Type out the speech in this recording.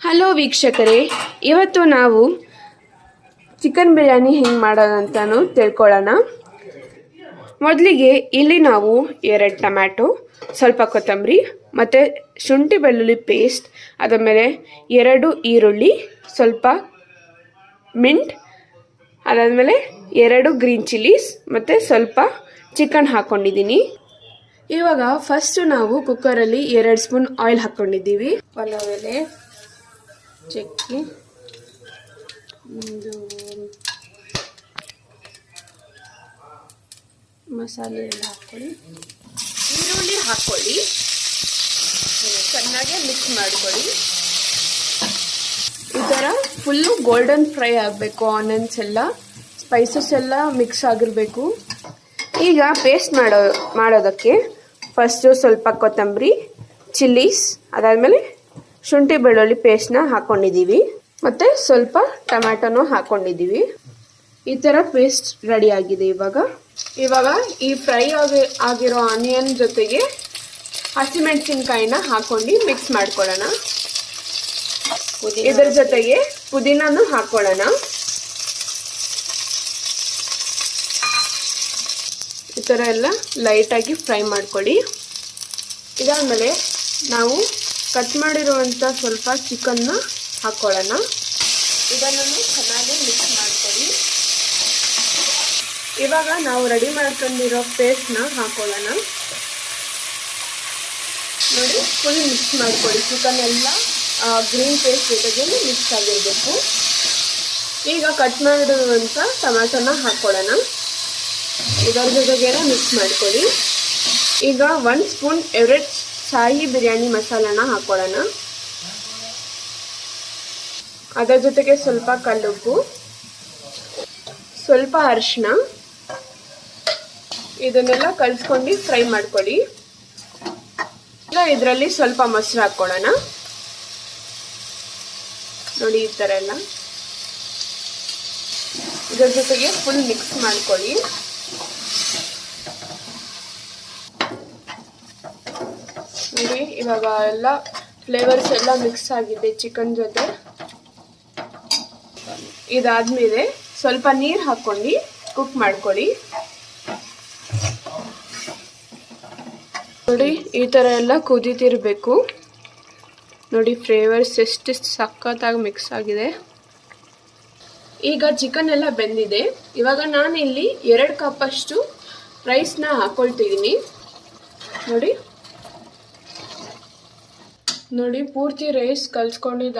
Hello ವೀಕ್ಷಕರೇ, ಇವತ್ತು ನಾವು ಚಿಕನ್ ಬಿರಿಯಾನಿ ಹೆಂಗೆ ಮಾಡೋದಂತನೂ ತಿಳ್ಕೊಳ್ಳೋಣ. ಮೊದಲಿಗೆ ಇಲ್ಲಿ ನಾವು 2 ಟೊಮ್ಯಾಟೊ, ಸ್ವಲ್ಪ ಕೊತ್ತಂಬರಿ ಮತ್ತು ಶುಂಠಿ ಬೆಳ್ಳುಳ್ಳಿ ಪೇಸ್ಟ್, ಅದಾದಮೇಲೆ 2 ಈರುಳ್ಳಿ, ಸ್ವಲ್ಪ ಮಿಂಟ್, ಅದಾದಮೇಲೆ 2 ಗ್ರೀನ್ ಚಿಲ್ಲೀಸ್ ಮತ್ತು ಸ್ವಲ್ಪ ಚಿಕನ್ ಹಾಕ್ಕೊಂಡಿದ್ದೀನಿ. ಇವಾಗ ಫಸ್ಟು ನಾವು ಕುಕ್ಕರಲ್ಲಿ 2 ಸ್ಪೂನ್ ಆಯಿಲ್ ಹಾಕ್ಕೊಂಡಿದ್ದೀವಿ. ಪಲಾವ್ ಎಲೆ, ಚಕ್ಕೆ, ಮಸಾಲೆ ಎಲ್ಲ ಹಾಕ್ಕೊಳ್ಳಿ, ಈರುಳ್ಳಿ ಹಾಕ್ಕೊಳ್ಳಿ, ಚೆನ್ನಾಗಿ ಮಿಕ್ಸ್ ಮಾಡ್ಕೊಳ್ಳಿ. ಈ ಥರ ಫುಲ್ಲು ಗೋಲ್ಡನ್ ಫ್ರೈ ಆಗಬೇಕು. ಆನಿಯನ್ಸ್ ಎಲ್ಲ, ಸ್ಪೈಸಸ್ ಎಲ್ಲ ಮಿಕ್ಸ್ ಆಗಿರಬೇಕು. ಈಗ ಪೇಸ್ಟ್ ಮಾಡೋದಕ್ಕೆ ಫಸ್ಟು ಸ್ವಲ್ಪ ಕೊತ್ತಂಬರಿ, ಚಿಲ್ಲೀಸ್, ಅದಾದಮೇಲೆ ಶುಂಠಿ ಬೆಳ್ಳುಳ್ಳಿ ಪೇಸ್ಟ್ನ ಹಾಕ್ಕೊಂಡಿದ್ದೀವಿ ಮತ್ತು ಸ್ವಲ್ಪ ಟೊಮ್ಯಾಟೊನೂ ಹಾಕ್ಕೊಂಡಿದ್ದೀವಿ. ಈ ಥರ ಪೇಸ್ಟ್ ರೆಡಿ ಆಗಿದೆ. ಇವಾಗ ಈ ಫ್ರೈ ಆಗಿರೋ ಆನಿಯನ್ ಜೊತೆಗೆ ಹಸಿಮೆಣಸಿನ್ಕಾಯಿನ ಹಾಕ್ಕೊಂಡು ಮಿಕ್ಸ್ ಮಾಡ್ಕೊಳ್ಳೋಣ. ಇದರ ಜೊತೆಗೆ ಪುದೀನೂ ಹಾಕ್ಕೊಳ್ಳೋಣ. ಈ ಥರ ಎಲ್ಲ ಲೈಟಾಗಿ ಫ್ರೈ ಮಾಡ್ಕೊಳ್ಳಿ. ಇದಾದಮೇಲೆ ನಾವು ಕಟ್ ಮಾಡಿರುವಂಥ ಸ್ವಲ್ಪ ಚಿಕನ್ನ ಹಾಕ್ಕೊಳ್ಳೋಣ. ಇದನ್ನು ಚೆನ್ನಾಗಿ ಮಿಕ್ಸ್ ಮಾಡ್ಕೊಳ್ಳಿ. ಇವಾಗ ನಾವು ರೆಡಿ ಮಾಡ್ಕೊಂಡಿರೋ ಪೇಸ್ಟ್ನ ಹಾಕ್ಕೊಳ್ಳೋಣ. ನೋಡಿ, ಫುಲ್ ಮಿಕ್ಸ್ ಮಾಡ್ಕೊಳ್ಳಿ. ಚಿಕನ್ ಎಲ್ಲ ಗ್ರೀನ್ ಪೇಸ್ಟ್ ಜೊತೆಗೆ ಮಿಕ್ಸ್ ಆಗಿರಬೇಕು. ಈಗ ಕಟ್ ಮಾಡಿರುವಂಥ ಟೊಮ್ಯಾಟೊನ ಹಾಕ್ಕೊಳ್ಳೋಣ. ಇದರ ಜೊತೆಗೇ ಮಿಕ್ಸ್ ಮಾಡ್ಕೊಳ್ಳಿ. ಈಗ 1 ಸ್ಪೂನ್ ಎವರೆಸ್ಟ್ ಶಾಹಿ ಬಿರಿಯಾನಿ ಮಸಾಲಾನ ಹಾಕ್ಕೊಳ್ಳೋಣ. ಅದರ ಜೊತೆಗೆ ಸ್ವಲ್ಪ ಕಲ್ಲುಪ್ಪು, ಸ್ವಲ್ಪ ಅರಿಶಿನ, ಇದನ್ನೆಲ್ಲ ಕಲಿಸ್ಕೊಂಡು ಫ್ರೈ ಮಾಡ್ಕೊಳ್ಳಿ. ಈಗ ಇದರಲ್ಲಿ ಸ್ವಲ್ಪ ಮೊಸರು ಹಾಕ್ಕೊಳ್ಳೋಣ. ನೋಡಿ, ಈ ಥರ ಎಲ್ಲ ಇದರ ಜೊತೆಗೆ ಫುಲ್ ಮಿಕ್ಸ್ ಮಾಡ್ಕೊಳ್ಳಿ. ನೋಡಿ, ಇವಾಗ ಎಲ್ಲ ಫ್ಲೇವರ್ಸ್ ಎಲ್ಲ ಮಿಕ್ಸ್ ಆಗಿದೆ ಚಿಕನ್ ಜೊತೆ. ಇದಾದ್ಮೇಲೆ ಸ್ವಲ್ಪ ನೀರು ಹಾಕ್ಕೊಂಡು ಕುಕ್ ಮಾಡ್ಕೊಳ್ಳಿ. ನೋಡಿ, ಈ ಥರ ಎಲ್ಲ ಕುದೀತಿರ್ಬೇಕು. ನೋಡಿ, ಫ್ಲೇವರ್ಸ್ ಎಷ್ಟು ಸಖತ್ತಾಗಿ ಮಿಕ್ಸ್ ಆಗಿದೆ. ಈಗ ಚಿಕನ್ ಎಲ್ಲ ಬೆಂದಿದೆ. ಇವಾಗ ನಾನು ಇಲ್ಲಿ 2 ಕಪ್ಪಷ್ಟು ರೈಸ್ನ ಹಾಕ್ಕೊಳ್ತಿದ್ದೀನಿ. ನೋಡಿ, ಪೂರ್ತಿ ರೈಸ್ ಕಲ್ಸ್ಕೊಂಡಿದ್ದು